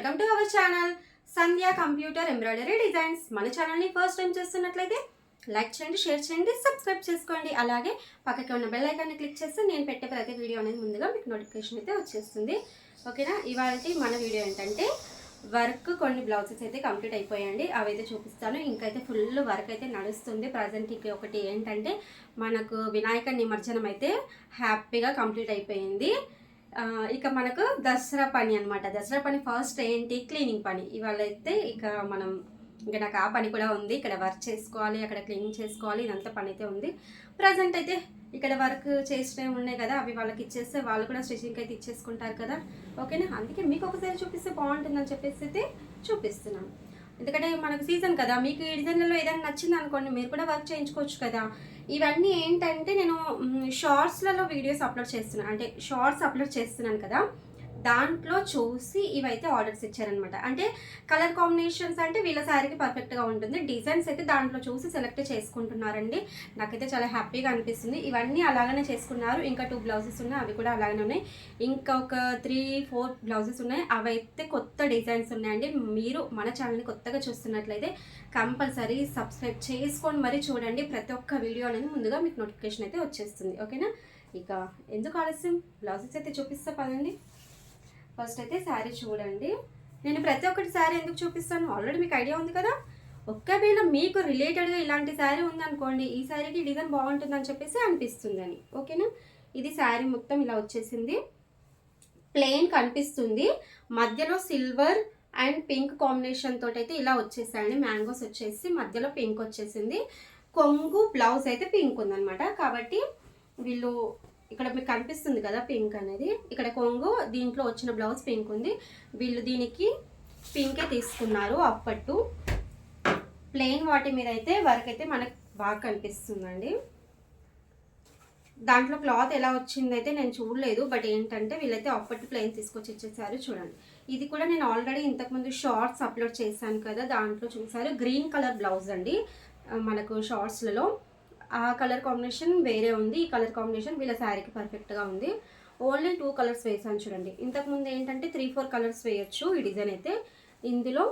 Welcome to our channel Sandhya computer embroidery designs. మన ఛానల్ని first time చూస్తున్నట్లయితే like చేయండి, షేర్ చేయండి, సబ్స్క్రైబ్ చేసుకోండి. అలాగే పక్కకి ఉన్న బెల్ ఐకాన్ని క్లిక్ చేస్తే నేను పెట్టే ప్రతి వీడియో అనేది ముందుగా మీకు నోటిఫికేషన్ అయితే వచ్చేస్తుంది. ఓకేనా? ఇవాళ మన వీడియో ఏంటంటే వర్క్ కొన్ని బ్లౌజెస్ అయితే కంప్లీట్ అయిపోయాయండి. అవైతే చూపిస్తాను. ఇంకైతే ఫుల్ వర్క్ అయితే నడుస్తుంది ప్రజెంట్కి. ఒకటి ఏంటంటే మనకు వినాయక నిమజ్జనం అయితే హ్యాపీగా కంప్లీట్ అయిపోయింది. ఇక మనకు దసరా పని అనమాట. దసరా పని ఫస్ట్ ఏంటి, క్లీనింగ్ పని. ఇవాళ అయితే ఇంకా నాకు ఆ పని కూడా ఉంది. ఇక్కడ వర్క్ చేసుకోవాలి, అక్కడ క్లీనింగ్ చేసుకోవాలి, ఇదంతా పని అయితే ఉంది. ప్రజెంట్ అయితే ఇక్కడ వర్క్ చేసినవి ఉన్నాయి కదా, అవి వాళ్ళకి ఇచ్చేస్తే వాళ్ళు కూడా స్టిచ్చింగ్ అయితే ఇచ్చేసుకుంటారు కదా. ఓకేనా? అందుకే మీకు ఒకసారి చూపిస్తే బాగుంటుందని చెప్పేసి అయితే చూపిస్తున్నాను. ఎందుకంటే మనకు సీజన్ కదా, మీకు ఈ డిజైన్లలో ఏదైనా నచ్చింది అనుకోండి, మీరు కూడా వర్క్ చేయించుకోవచ్చు కదా. ఇవన్నీ ఏంటంటే నేను షార్ట్స్లలో వీడియోస్ అప్లోడ్ చేస్తున్నాను, అంటే షార్ట్స్ అప్లోడ్ చేస్తున్నాను కదా, దాంట్లో చూసి ఇవైతే ఆర్డర్స్ ఇచ్చారనమాట. అంటే కలర్ కాంబినేషన్స్ అంటే వీళ్ళ శారీకి పర్ఫెక్ట్గా ఉంటుంది. డిజైన్స్ అయితే దాంట్లో చూసి సెలెక్ట్ చేసుకుంటున్నారండి. నాకైతే చాలా హ్యాపీగా అనిపిస్తుంది. ఇవన్నీ అలాగనే చేసుకున్నారు. ఇంకా 2 బ్లౌజెస్ ఉన్నాయి, అవి కూడా అలాగనే ఉన్నాయి. ఇంకా ఒక 3-4 బ్లౌజెస్ ఉన్నాయి, అవైతే కొత్త డిజైన్స్ ఉన్నాయండి. మీరు మన ఛానల్ని కొత్తగా చూస్తున్నట్లయితే కంపల్సరీ సబ్స్క్రైబ్ చేసుకొని మరీ చూడండి. ప్రతి ఒక్క వీడియో అనేది ముందుగా మీకు నోటిఫికేషన్ అయితే వచ్చేస్తుంది. ఓకేనా? ఇక ఎందుకు ఆలస్యం, బ్లౌజెస్ అయితే చూపిస్తా పదండి. ఫస్ట్ అయితే శారీ చూడండి. నేను ప్రతి ఒక్కటి శారీ ఎందుకు చూపిస్తాను, ఆల్రెడీ మీకు ఐడియా ఉంది కదా. ఒక్కవేళ మీకు రిలేటెడ్గా ఇలాంటి శారీ ఉందనుకోండి, ఈ శారీకి డిజైన్ బాగుంటుందని చెప్పేసి అనిపిస్తుందని. ఓకేనా? ఇది శారీ మొత్తం ఇలా వచ్చేసింది, ప్లెయిన్ కనిపిస్తుంది. మధ్యలో సిల్వర్ అండ్ పింక్ కాంబినేషన్ తోటి అయితే ఇలా వచ్చేసాయండి. మ్యాంగోస్ వచ్చేసి మధ్యలో పింక్ వచ్చేసింది. కొంగు బ్లౌజ్ అయితే పింక్ ఉందన్నమాట. కాబట్టి వీళ్ళు ఇక్కడ మీకు కనిపిస్తుంది కదా పింక్ అనేది, ఇక్కడ కొంగు, దీంట్లో వచ్చిన బ్లౌజ్ పింక్ ఉంది. వీళ్ళు దీనికి పింకే తీసుకున్నారు. అప్పట్టు ప్లెయిన్ వాటి మీద అయితే వర్క్ అయితే మనకు బాగా కనిపిస్తుందండి. దాంట్లో క్లాత్ ఎలా వచ్చింది అయితే నేను చూడలేదు, బట్ ఏంటంటే వీళ్ళైతే అప్పట్టు ప్లెయిన్ తీసుకొచ్చి ఇచ్చేసారు. చూడండి, ఇది కూడా నేను ఆల్రెడీ ఇంతకుముందు షార్ట్స్ అప్లోడ్ చేశాను కదా, దాంట్లో చూసారు. గ్రీన్ కలర్ బ్లౌజ్ అండి మనకు షార్ట్స్లలో. ఆ కలర్ కాంబినేషన్ వేరే ఉంది, ఈ కలర్ కాంబినేషన్ వీళ్ళ శారీకి పర్ఫెక్ట్గా ఉంది. ఓన్లీ 2 కలర్స్ వేసాను చూడండి. ఇంతకుముందు ఏంటంటే 3-4 కలర్స్ వేయచ్చు ఈ డిజైన్ అయితే. ఇందులో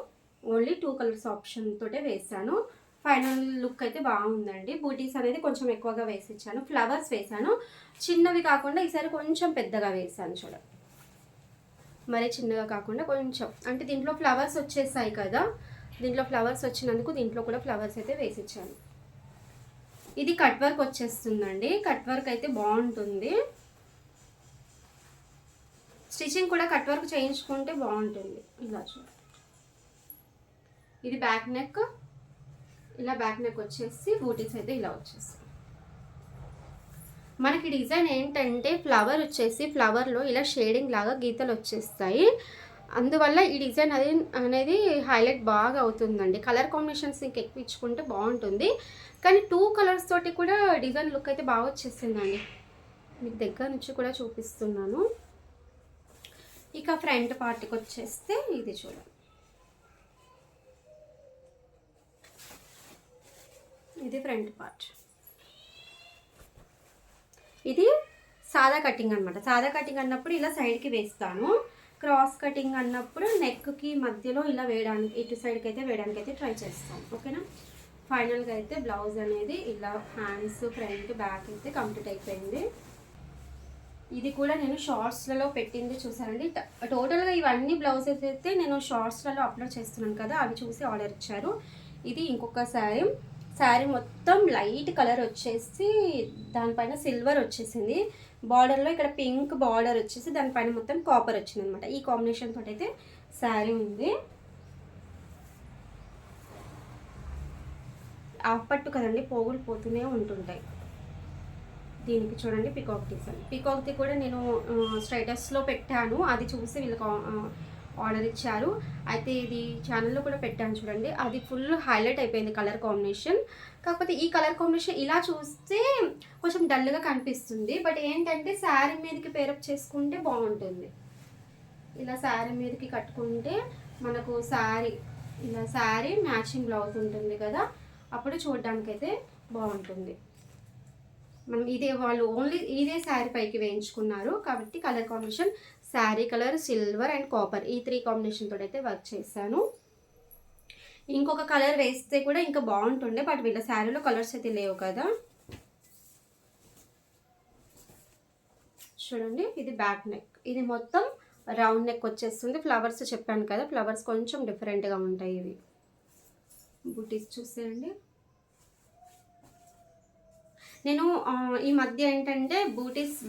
ఓన్లీ 2 కలర్స్ ఆప్షన్ తోటే వేసాను. ఫైనల్ లుక్ అయితే బాగుందండి. బూటీస్ అనేది కొంచెం ఎక్కువగా వేసిచ్చాను, ఫ్లవర్స్ వేసాను. చిన్నవి కాకుండా ఈసారి కొంచెం పెద్దగా వేసాను చూడండి. మరి చిన్నగా కాకుండా కొంచెం, అంటే దీంట్లో ఫ్లవర్స్ వచ్చేసాయి కదా, దీంట్లో ఫ్లవర్స్ వచ్చినందుకు దీంట్లో కూడా ఫ్లవర్స్ అయితే వేసిచ్చాను. ఇది కట్ వర్క్ వచ్చేస్తుందండి. కట్ వర్క్ అయితే బాగుంటుంది. స్టిచ్చింగ్ కూడా కట్ వర్క్ చేయించుకుంటే బాగుంటుంది. ఇలా చూడండి, ఇది బ్యాక్ నెక్. ఇలా బ్యాక్ నెక్ వచ్చేసి బూటీస్ అయితే ఇలా వచ్చేస్తాయి. మనకి డిజైన్ ఏంటంటే ఫ్లవర్ వచ్చేసి ఫ్లవర్లో ఇలా షేడింగ్ లాగా గీతలు వచ్చేస్తాయి. అందువల్ల ఈ డిజైన్ అనేది హైలైట్ బాగా అవుతుందండి. కలర్ కాంబినేషన్స్ ఇంకా ఎక్కువ ఇచ్చుకుంటే బాగుంటుంది, కానీ 2 కలర్స్ తోటి కూడా డిజైన్ లుక్ అయితే బాగా వచ్చేసిందండి. మీకు దగ్గర నుంచి కూడా చూపిస్తున్నాను. ఇక ఫ్రంట్ పార్ట్కి వచ్చేస్తే ఇది చూడండి, ఇది ఫ్రంట్ పార్ట్. ఇది సాదా కటింగ్ అనమాట. సాదా కటింగ్ అన్నప్పుడు ఇలా సైడ్కి వేస్తాను. క్రాస్ కటింగ్ అన్నప్పుడు నెక్కి మధ్యలో ఇలా వేయడానికి, ఇటు సైడ్కి అయితే వేయడానికి అయితే ట్రై చేస్తాను. ఓకేనా? ఫైనల్గా అయితే బ్లౌజ్ అనేది ఇలా హ్యాండ్స్, ఫ్రంట్, బ్యాక్ అయితే కంప్లీట్ అయిపోయింది. ఇది కూడా నేను షార్ట్స్లలో పెట్టింది చూసానండి. టోటల్గా ఇవన్నీ బ్లౌజెస్ అయితే నేను షార్ట్స్లలో అప్లోడ్ చేస్తున్నాను కదా, అవి చూసి ఆర్డర్ ఇచ్చారు. ఇది ఇంకొక శారీ మొత్తం లైట్ కలర్ వచ్చేసి దానిపైన సిల్వర్ వచ్చేసింది. బార్డర్లో ఇక్కడ పింక్ బార్డర్ వచ్చేసి దానిపైన మొత్తం కాపర్ వచ్చింది అనమాట. ఈ కాంబినేషన్ తోటి అయితే శారీ ఉంది. ఆపట్టు కదండి, పోగులు పోతూనే ఉంటుంటాయి. దీనికి చూడండి పికాక్ డిజైన్. పికాక్ది కూడా నేను స్టేటస్లో పెట్టాను, అది చూసి వీళ్ళకి ఆర్డర్ ఇచ్చారు. అయితే ఇది ఛానల్లో కూడా పెట్టాను చూడండి, అది ఫుల్ హైలైట్ అయిపోయింది కలర్ కాంబినేషన్. కాకపోతే ఈ కలర్ కాంబినేషన్ ఇలా చూస్తే కొంచెం డల్గా కనిపిస్తుంది, బట్ ఏంటంటే శారీ మీదకి పేరప్ చేసుకుంటే బాగుంటుంది. ఇలా శారీ మీదకి కట్టుకుంటే మనకు శారీ మ్యాచింగ్ బ్లౌజ్ ఉంటుంది కదా, అప్పుడు చూడడానికైతే బాగుంటుంది. మనం వాళ్ళు ఓన్లీ ఇదే శారీ పైకి వేయించుకున్నారు కాబట్టి colour combination sari colour silver and copper ఈ 3 కాంబినేషన్ తోటి అయితే వర్క్ చేశాను. ఇంకొక కలర్ వేస్తే కూడా ఇంకా బాగుంటుండే, బట్ వీళ్ళ శారీలో కలర్స్ అయితే లేవు కదా. చూడండి, ఇది బ్యాక్ నెక్, ఇది మొత్తం రౌండ్ నెక్ వచ్చేస్తుంది. ఫ్లవర్స్ చెప్పాను కదా, ఫ్లవర్స్ కొంచెం డిఫరెంట్గా ఉంటాయి. ఇవి బూటీస్ చూసేయండి. నేను ఈ మధ్య ఏంటంటే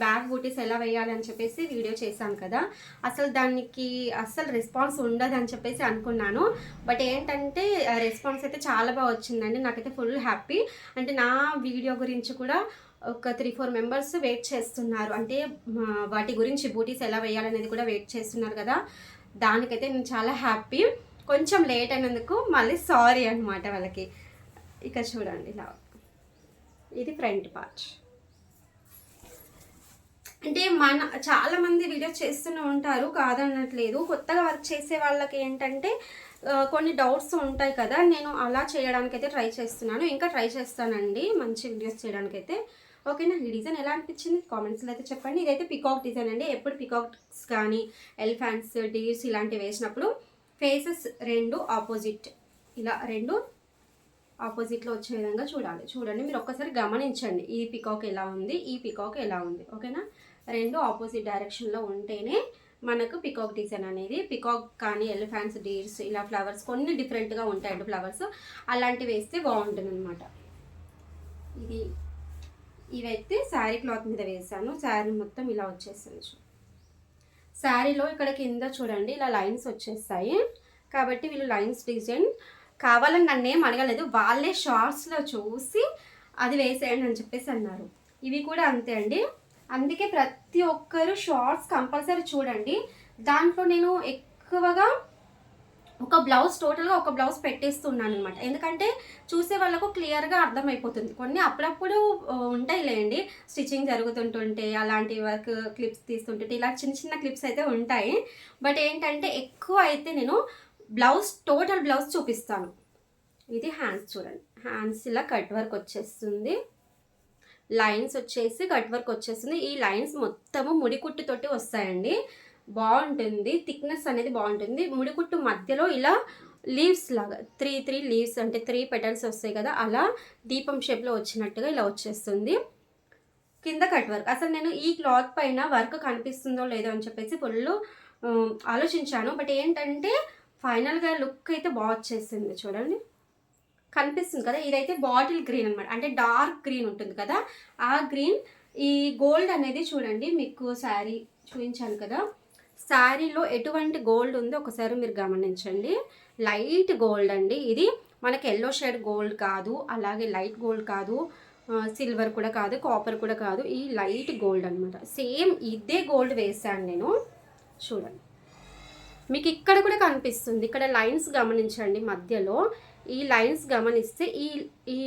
బ్యాక్ బూటీస్ ఎలా వేయాలి అని చెప్పేసి వీడియో చేశాను కదా, అసలు దానికి అస్సలు రెస్పాన్స్ ఉండదు అని చెప్పేసి అనుకున్నాను. బట్ ఏంటంటే రెస్పాన్స్ అయితే చాలా బాగా వచ్చిందండి. నాకైతే ఫుల్ హ్యాపీ. అంటే నా వీడియో గురించి కూడా ఒక 3-4 మెంబర్స్ వెయిట్ చేస్తున్నారు. అంటే వాటి గురించి బూటీస్ ఎలా వేయాలనేది కూడా వెయిట్ చేస్తున్నారు కదా, దానికైతే నేను చాలా హ్యాపీ. కొంచెం లేట్ అయినందుకు మళ్ళీ సారీ అనమాట వాళ్ళకి. ఇక చూడండి, ఇలా ఇది ఫ్రంట్ పార్ట్. అంటే చాలామంది వీడియోస్ చేస్తూనే ఉంటారు, కాదనట్లేదు. కొత్తగా వర్క్ చేసే వాళ్ళకి ఏంటంటే కొన్ని డౌట్స్ ఉంటాయి కదా, నేను అలా చేయడానికైతే ట్రై చేస్తున్నాను. ఇంకా ట్రై చేస్తానండి మంచి వీడియోస్ చేయడానికైతే. ఓకేనా, ఈ డిజైన్ ఎలా అనిపించింది కామెంట్స్లో అయితే చెప్పండి. ఇదైతే పికాక్ డిజైన్ అండి. ఎప్పుడు పికాక్స్ కానీ ఎలిఫెంట్స్, డీర్స్ ఇలాంటివి వేసినప్పుడు ఫేసెస్ 2 ఆపోజిట్, ఇలా 2 ఆపోజిట్లో వచ్చే విధంగా చూడండి. మీరు ఒక్కసారి గమనించండి, ఈ పికాక్ ఎలా ఉంది, ఈ పికాక్ ఎలా ఉంది. ఓకేనా, 2 ఆపోజిట్ డైరెక్షన్లో ఉంటేనే మనకు పికాక్ డిజైన్ అనేది. పికాక్ కానీ ఎలిఫెంట్స్, డీర్స్ ఇలా ఫ్లవర్స్ కొన్ని డిఫరెంట్గా ఉంటాయండి ఫ్లవర్స్, అలాంటివి వేస్తే బాగుంటుంది అనమాట. ఇవైతే శారీ క్లాత్ మీద వేసాను. శారీ మొత్తం ఇలా వచ్చేస్తుంది. శారీలో ఇక్కడ కింద చూడండి ఇలా లైన్స్ వచ్చేస్తాయి. కాబట్టి వీళ్ళు లైన్స్ డిజైన్ కావాలని నన్ను ఏం అడగలేదు, వాళ్ళే షార్ట్స్లో చూసి అది వేసేయండి అని చెప్పేసి అన్నారు. ఇవి కూడా అంతే అండి. అందుకే ప్రతి ఒక్కరు షార్ట్స్ కంపల్సరీ చూడండి. దాంట్లో నేను ఎక్కువగా టోటల్గా ఒక బ్లౌజ్ పెట్టేస్తున్నాను అనమాట. ఎందుకంటే చూసే వాళ్ళకు క్లియర్గా అర్థమైపోతుంది. కొన్ని అప్పుడప్పుడు ఉంటాయి లేండి, స్టిచ్చింగ్ జరుగుతుంటుంటే అలాంటి వర్క్ క్లిప్స్ తీస్తుంటే ఇలా చిన్న క్లిప్స్ అయితే ఉంటాయి. బట్ ఏంటంటే ఎక్కువ అయితే నేను టోటల్ బ్లౌజ్ చూపిస్తాను. ఇది హ్యాండ్స్ చూడండి, హ్యాండ్స్ ఇలా కట్ వర్క్ వచ్చేస్తుంది, లైన్స్ వచ్చేసి కట్ వర్క్ వచ్చేస్తుంది. ఈ లైన్స్ మొత్తము ముడికుట్టుతోటి వస్తాయండి, బాగుంటుంది. థిక్నెస్ అనేది బాగుంటుంది. ముడికుట్టు మధ్యలో ఇలా లీవ్స్ లాగా 3 లీవ్స్ అంటే 3 పెటల్స్ వస్తాయి కదా, అలా దీపం షేప్లో వచ్చినట్టుగా ఇలా వచ్చేస్తుంది. కింద కట్ వర్క్. అసలు నేను ఈ క్లాత్ పైన వర్క్ కనిపిస్తుందో లేదో అని చెప్పేసి ఫుల్ ఆలోచించాను. బట్ ఏంటంటే ఫైనల్గా లుక్ అయితే బాగా వచ్చేసింది. చూడండి, కనిపిస్తుంది కదా, ఇదైతే బాటిల్ గ్రీన్ అనమాట. అంటే డార్క్ గ్రీన్ ఉంటుంది కదా, ఆ గ్రీన్. ఈ గోల్డ్ అనేది చూడండి, మీకు శారీ చూపించాను కదా, శారీలో ఎటువంటి గోల్డ్ ఉందో ఒకసారి మీరు గమనించండి. లైట్ గోల్డ్ అండి ఇది. మనకి ఎల్లో షేడ్ గోల్డ్ కాదు, అలాగే లైట్ గోల్డ్ కాదు, సిల్వర్ కూడా కాదు, కాపర్ కూడా కాదు, ఈ లైట్ గోల్డ్ అనమాట. సేమ్ ఇదే గోల్డ్ వేసాను నేను. చూడండి, మీకు ఇక్కడ కూడా కనిపిస్తుంది. ఇక్కడ లైన్స్ గమనించండి, మధ్యలో ఈ లైన్స్ గమనిస్తే ఈ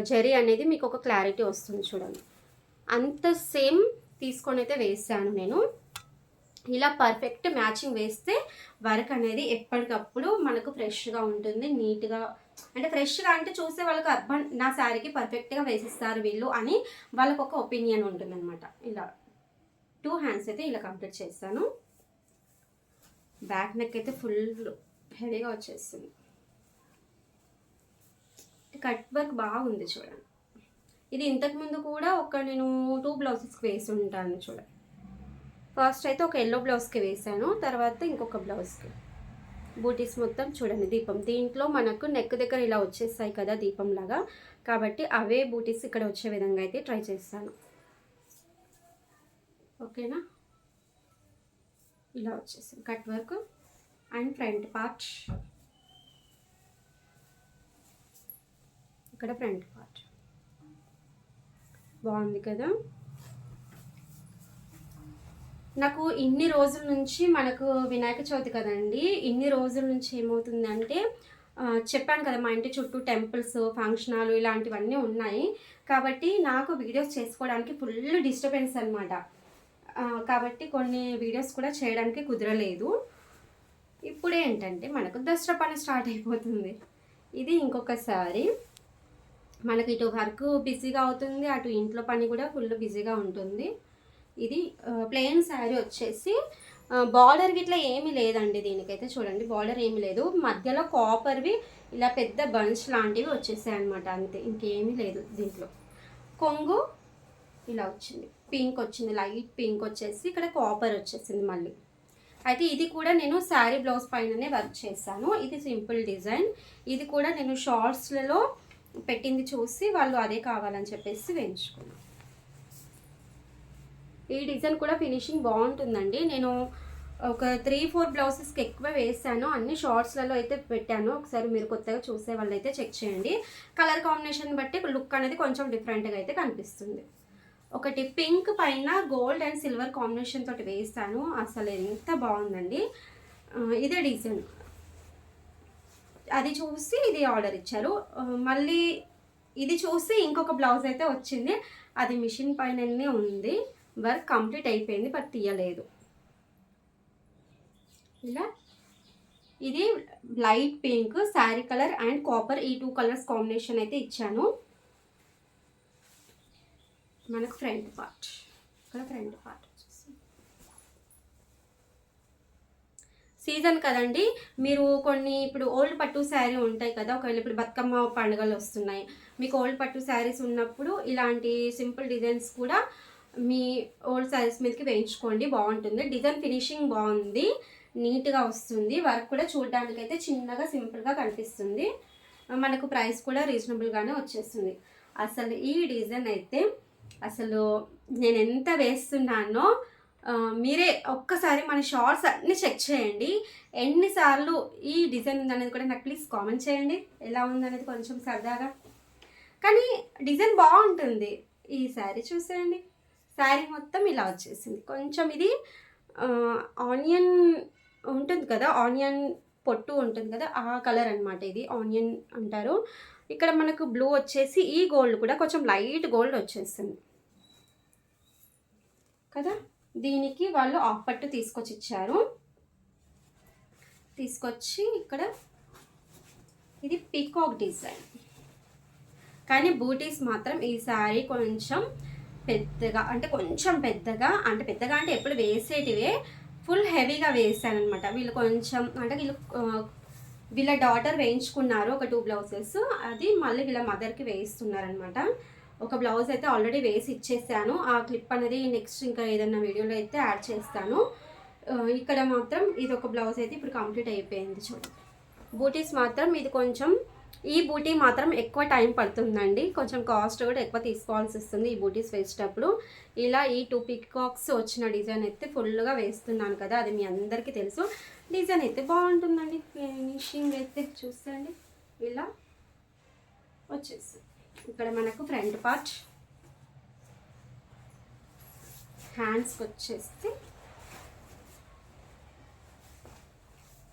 జరీ అనేది మీకు ఒక క్లారిటీ వస్తుంది. చూడండి, అంత సేమ్ తీసుకొని అయితే వేసాను నేను. ఇలా పర్ఫెక్ట్ మ్యాచింగ్ వేస్తే వర్క్ అనేది ఎప్పటికప్పుడు మనకు ఫ్రెష్గా ఉంటుంది, నీట్గా. అంటే ఫ్రెష్గా అంటే చూసే వాళ్ళకి అర్థం, నా శారీకి పర్ఫెక్ట్గా వేసిస్తారు వీళ్ళు అని వాళ్ళకు ఒక ఒపీనియన్ ఉంటుంది అనమాట. ఇలా 2 హ్యాండ్స్ అయితే ఇలా కంప్లీట్ చేస్తాను. బ్యాక్ నెక్ అయితే ఫుల్ హెవీగా వచ్చేస్తుంది. కట్ వర్క్ బాగుంది చూడండి. ఇది ఇంతకుముందు కూడా నేను 2 బ్లౌజెస్కి వేసి ఉంటాను. చూడండి, ఫస్ట్ అయితే ఒక ఎల్లో బ్లౌజ్కి వేసాను, తర్వాత ఇంకొక బ్లౌజ్కి. బూటీస్ మొత్తం చూడండి దీపం. దీంట్లో మనకు నెక్ దగ్గర ఇలా వచ్చేస్తాయి కదా దీపం లాగా, కాబట్టి అవే బూటీస్ ఇక్కడ వచ్చే విధంగా అయితే ట్రై చేస్తాను. ఓకేనా, ఇలా వచ్చేసింది cut work. And front part, ఇక్కడ ఫ్రంట్ పార్ట్ బాగుంది కదా. నాకు ఇన్ని రోజుల నుంచి, మనకు వినాయక చవితి కదండి, ఇన్ని రోజుల నుంచి ఏమవుతుందంటే చెప్పాను కదా, మా ఇంటి చుట్టూ టెంపుల్స్, ఫంక్షన్ హాల్ ఇలాంటివన్నీ ఉన్నాయి. కాబట్టి నాకు వీడియోస్ చేసుకోవడానికి ఫుల్ డిస్టర్బెన్స్ అనమాట. కాబట్టి కొన్ని వీడియోస్ కూడా చేయడానికి కుదరలేదు. ఇప్పుడు ఏంటంటే మనకు దసరా పని స్టార్ట్ అయిపోతుంది. ఇది ఇంకొకసారి మనకి ఇటు వర్క్ బిజీగా అవుతుంది, అటు ఇంట్లో పని కూడా ఫుల్ బిజీగా ఉంటుంది. ఇది ప్లెయిన్ శారీ వచ్చేసి బార్డర్ గిట్లా ఏమీ లేదండి దీనికైతే. చూడండి బార్డర్ ఏమీ లేదు, మధ్యలో కాపర్వి ఇలా పెద్ద బంచ్ లాంటివి వచ్చేసాయి అనమాట, అంతే, ఇంకేమీ లేదు దీంట్లో. కొంగు ఇలా వచ్చింది, పింక్ వచ్చింది, లైట్ పింక్ వచ్చేసి ఇక్కడ కాపర్ వచ్చేసింది మళ్ళీ. అయితే ఇది కూడా నేను శారీ బ్లౌజ్ పైననే వర్క్ చేశాను. ఇది సింపుల్ డిజైన్. ఇది కూడా నేను షార్ట్స్లలో పెట్టింది చూసి వాళ్ళు అదే కావాలని చెప్పేసి వేయించుకున్నాను. ఈ డిజైన్ కూడా ఫినిషింగ్ బాగుంటుందండి. నేను ఒక 3-4 బ్లౌజెస్కి ఎక్కువ వేసాను, అన్ని షార్ట్స్లలో అయితే పెట్టాను. ఒకసారి మీరు కొత్తగా చూసే వాళ్ళు అయితే చెక్ చేయండి. కలర్ కాంబినేషన్ బట్టి లుక్ అనేది కొంచెం డిఫరెంట్గా అయితే కనిపిస్తుంది. ఒకటి పింక్ పైన గోల్డ్ అండ్ సిల్వర్ కాంబినేషన్ తోటి వేస్తాను, అసలు ఎంత బాగుందండి. ఇదే డిజైన్, అది చూసి ఇది ఆర్డర్ ఇచ్చారు. మళ్ళీ ఇది చూసి ఇంకొక బ్లౌజ్ అయితే వచ్చింది, అది మిషన్ పైననే ఉంది, వర్క్ కంప్లీట్ అయిపోయింది బట్ తీయలేదు. ఇలా ఇది light pink, sari colour and copper, ఈ 2 కలర్స్ కాంబినేషన్ అయితే ఇచ్చాను. మనకు ఫ్రంట్ పార్ట్, ఇక్కడ ఫ్రంట్ పార్ట్ సీజన్ కదండి, మీరు కొన్ని ఇప్పుడు ఓల్డ్ పట్టు శారీ ఉంటాయి కదా, ఒకవేళ ఇప్పుడు బతుకమ్మ పండుగలు వస్తున్నాయి, మీకు ఓల్డ్ పట్టు శారీస్ ఉన్నప్పుడు ఇలాంటి సింపుల్ డిజైన్స్ కూడా మీ ఓల్డ్ శారీస్ మీదకి వేయించుకోండి, బాగుంటుంది. డిజైన్ ఫినిషింగ్ బాగుంది, నీట్గా వస్తుంది, వర్క్ కూడా చూడడానికైతే చిన్నగా సింపుల్గా కనిపిస్తుంది. మనకు ప్రైస్ కూడా రీజనబుల్గానే వచ్చేస్తుంది. అసలు ఈ డిజైన్ అయితే అసలు నేను ఎంత వేస్తున్నానో మీరే ఒక్కసారి మన షార్ట్స్ అన్నీ చెక్ చేయండి, ఎన్నిసార్లు ఈ డిజైన్ ఉందనేది కూడా నాకు ప్లీజ్ కామెంట్ చేయండి, ఎలా ఉందనేది కొంచెం సరదాగా. కానీ డిజైన్ బాగుంటుంది. ఈ శారీ చూసేయండి, శారీ మొత్తం ఇలా వచ్చేసింది. కొంచెం ఇది ఆనియన్ ఉంటుంది కదా, ఆనియన్ పొట్టు ఉంటుంది కదా, ఆ కలర్ అనమాట, ఇది ఆనియన్ అంటారు. ఇక్కడ మనకు బ్లూ వచ్చేసి ఈ గోల్డ్ కూడా కొంచెం లైట్ గోల్డ్ వచ్చేస్తుంది కదా. దీనికి వాళ్ళు ఆఫ్ పట్టు తీసుకొచ్చి ఇచ్చారు, తీసుకొచ్చి ఇక్కడ ఇది పీకాక్ డిజైన్. కానీ బూటీస్ మాత్రం ఈ శారీ కొంచెం పెద్దగా, అంటే కొంచెం పెద్దగా, అంటే పెద్దగా అంటే ఎప్పుడు వేసేటివే ఫుల్ హెవీగా వేసాను అనమాట. వీళ్ళు కొంచెం అంటే వీళ్ళ డాటర్ వేయించుకున్నారు ఒక 2 బ్లౌజెస్, అది మళ్ళీ వీళ్ళ మదర్కి వేయిస్తున్నారనమాట. ఒక బ్లౌజ్ అయితే ఆల్రెడీ వేసి ఇచ్చేసాను, ఆ క్లిప్ అనేది నెక్స్ట్ ఇంకా ఏదన్నా వీడియోలో అయితే యాడ్ చేస్తాను. ఇక్కడ మాత్రం ఇది ఒక బ్లౌజ్ అయితే ఇప్పుడు కంప్లీట్ అయిపోయింది. చూడండి బూటీస్ మాత్రం ఇది కొంచెం, ఈ బూటీ మాత్రం ఎక్కువ టైం పడుతుందండి, కొంచెం కాస్ట్ కూడా ఎక్కువ తీసుకోవాల్సి వస్తుంది ఈ బూటీస్ వేసేటప్పుడు. ఇలా ఈ 2 పికాక్స్ వచ్చిన డిజైన్ అయితే ఫుల్గా వేస్తున్నాను కదా, అది మీ అందరికీ తెలుసు. డిజైన్ అయితే బాగుంటుందండి, ఫినిషింగ్ అయితే చూడండి ఇలా వచ్చేసి. ఇక్కడ మనకు ఫ్రంట్ పార్ట్, హ్యాండ్స్కి వచ్చేసి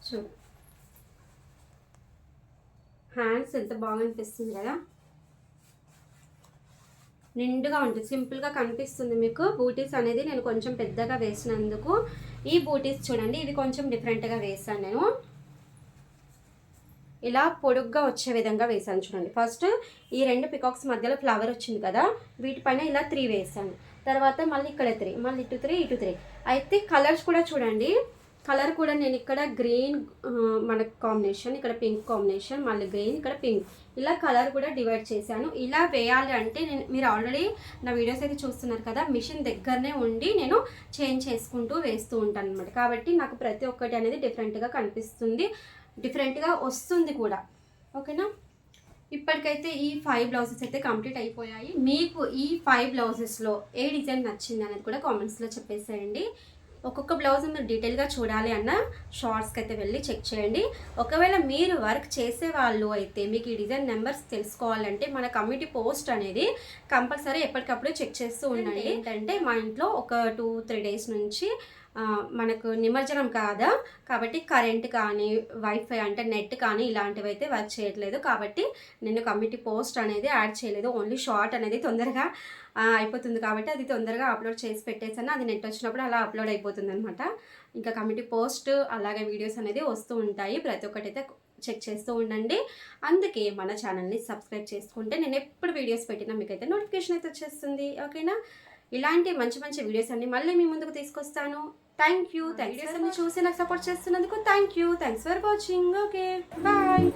చూడండి, హ్యాండ్స్ ఎంత బాగా అనిపిస్తుంది కదా, నిండుగా ఉంటుంది, సింపుల్గా కనిపిస్తుంది మీకు. బూటీస్ అనేది నేను కొంచెం పెద్దగా వేసినందుకు ఈ బూటీస్ చూడండి, ఇవి కొంచెం డిఫరెంట్గా వేసాను నేను, ఇలా పొడుగ్గా వచ్చే విధంగా వేసాను చూడండి. ఫస్ట్ ఈ 2 పికాక్స్ మధ్యలో ఫ్లవర్ వచ్చింది కదా, వీటిపైన ఇలా 3 వేసాను, తర్వాత మళ్ళీ ఇక్కడ 3, మళ్ళీ ఇటు 3, ఇటు 3. అయితే కలర్స్ కూడా చూడండి, కలర్ కూడా నేను ఇక్కడ గ్రీన్ మనకు కాంబినేషన్, ఇక్కడ పింక్ కాంబినేషన్, మళ్ళీ గ్రీన్, ఇక్కడ పింక్, ఇలా కలర్ కూడా డివైడ్ చేశాను. ఇలా వేయాలి అంటే మీరు ఆల్రెడీ నా వీడియోస్ అయితే చూస్తున్నారు కదా, మిషన్ దగ్గరనే ఉండి నేను చేంజ్ చేసుకుంటూ వేస్తూ ఉంటాను అనమాట. కాబట్టి నాకు ప్రతి ఒక్కటి అనేది డిఫరెంట్గా కనిపిస్తుంది, డిఫరెంట్గా వస్తుంది కూడా. ఓకేనా, ఇప్పటికైతే ఈ 5 బ్లౌజెస్ అయితే కంప్లీట్ అయిపోయాయి. మీకు ఈ 5 బ్లౌజెస్లో ఏ డిజైన్ నచ్చింది అనేది కూడా కామెంట్స్లో చెప్పేసేయండి. ఒక్కొక్క బ్లౌజ్ మీరు డీటెయిల్గా చూడాలి అన్న షార్ట్స్కి అయితే వెళ్ళి చెక్ చేయండి. ఒకవేళ మీరు వర్క్ చేసే వాళ్ళు అయితే మీకు ఈ డిజైన్ నెంబర్స్ తెలుసుకోవాలంటే మన కమ్యూనిటీ పోస్ట్ అనేది కంపల్సరీ ఎప్పటికప్పుడు చెక్ చేస్తూ ఉండండి. ఏంటంటే మా ఇంట్లో ఒక 2-3 డేస్ నుంచి మనకు నిమజ్జనం కాదా, కాబట్టి కరెంట్ కానీ వైఫై అంటే నెట్ కానీ ఇలాంటివి అయితే వర్క్ చేయట్లేదు, కాబట్టి నేను కమ్యూనిటీ పోస్ట్ అనేది యాడ్ చేయలేదు. ఓన్లీ షార్ట్ అనేది తొందరగా అయిపోతుంది కాబట్టి అది తొందరగా అప్లోడ్ చేసి పెట్టేసాను, అది నెట్ వచ్చినప్పుడు అలా అప్లోడ్ అయిపోతుంది అనమాట. ఇంకా కమ్యూనిటీ పోస్ట్ అలాగే వీడియోస్ అనేది వస్తూ ఉంటాయి, ప్రతి ఒక్కటి అయితే చెక్ చేస్తూ ఉండండి. అందుకే మన ఛానల్ని సబ్స్క్రైబ్ చేసుకుంటే నేను ఎప్పుడు వీడియోస్ పెట్టినా మీకైతే నోటిఫికేషన్ అయితే వచ్చేస్తుంది. ఓకేనా, ఇలాంటి మంచి మంచి వీడియోస్ అన్ని మళ్ళీ మీ ముందుకు తీసుకొస్తాను. Thank you. వీడియోస్ అన్ని చూసి నాకు సపోర్ట్ చేస్తున్నందుకు thank you. Thanks for watching. Okay bye.